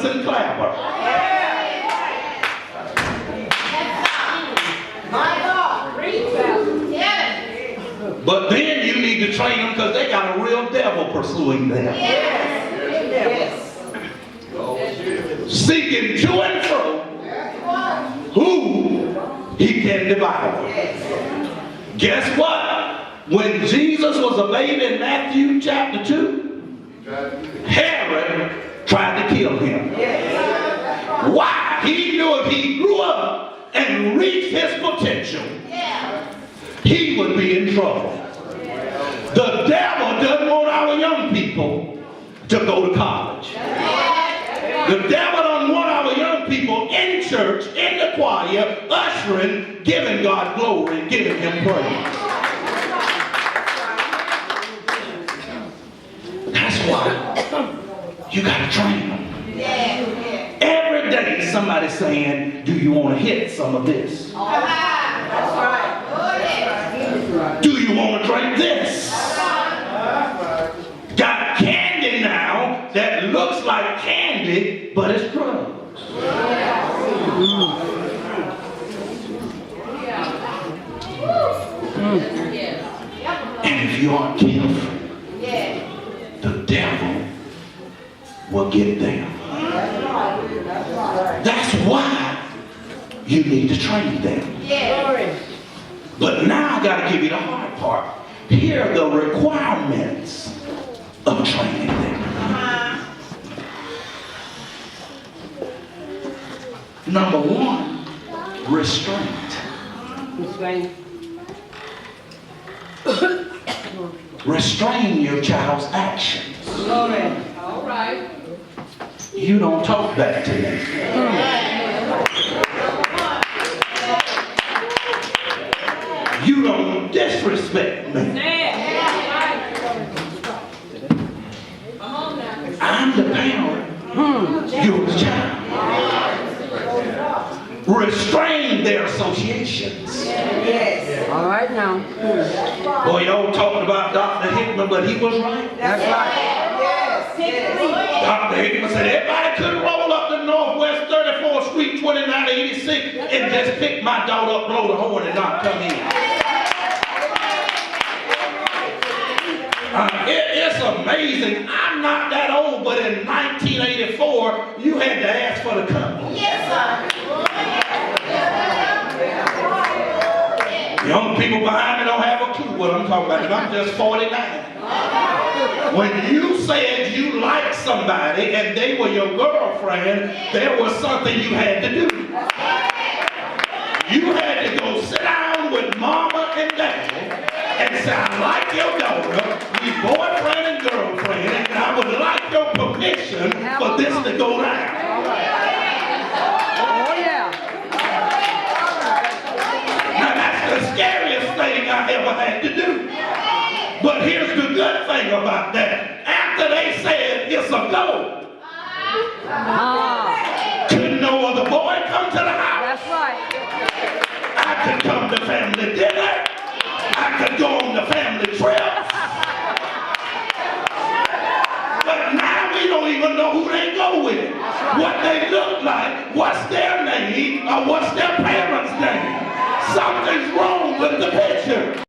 and clapper. But then you need to train them because they got a real devil pursuing them. Seeking to and fro who he can devour. Guess what? When Jesus was a baby in Matthew chapter 2, Herod tried to kill him. Why? He knew if he grew up and reached his potential, he would be in trouble. The devil doesn't want our young people to go to college. The devil doesn't want our young people in church, in the choir, ushering, giving God glory, giving him praise. That's why you got to train them. Every day somebody's saying, do you want to hit some of this? That's right. Do you want to drink this? Got candy now that looks like candy, but it's drugs. And if you aren't careful, the devil will get them. That's why you need to train them. But now I got to give you the hard part. Here are the requirements of training them. Number one, restraint. Restrain your child's actions. All right. You don't talk back to them. You don't disrespect me. I'm the parent. You're the child. Restrain their associations. All right now. Boy, y'all talking about Dr. Hickman, but he was right. That's right. Dr. Hickman said everybody could roll up the Northwest 34th Street, 2986, and just pick my daughter up, blow the horn, and not come in. It's amazing. I'm not that old, but in 1984, you had to ask for the company. Yes, sir. Young people behind me don't have a clue what I'm talking about, and I'm just 49. When you said you liked somebody and they were your girlfriend, there was something you had to do. You had to go sit down with mama and dad and say, I like your daughter, we boyfriend and girlfriend, and I would like your permission for this to go down. Oh yeah. Now that's the scariest thing I ever had to do. But here's the good thing about that. After they said it's a go, could no other boy come to the house? That's right. I could come to family dinner. I could go on the family trip. But now we don't even know who they go with, what they look like, what's their name, or what's their parents' name. Something's wrong with the picture.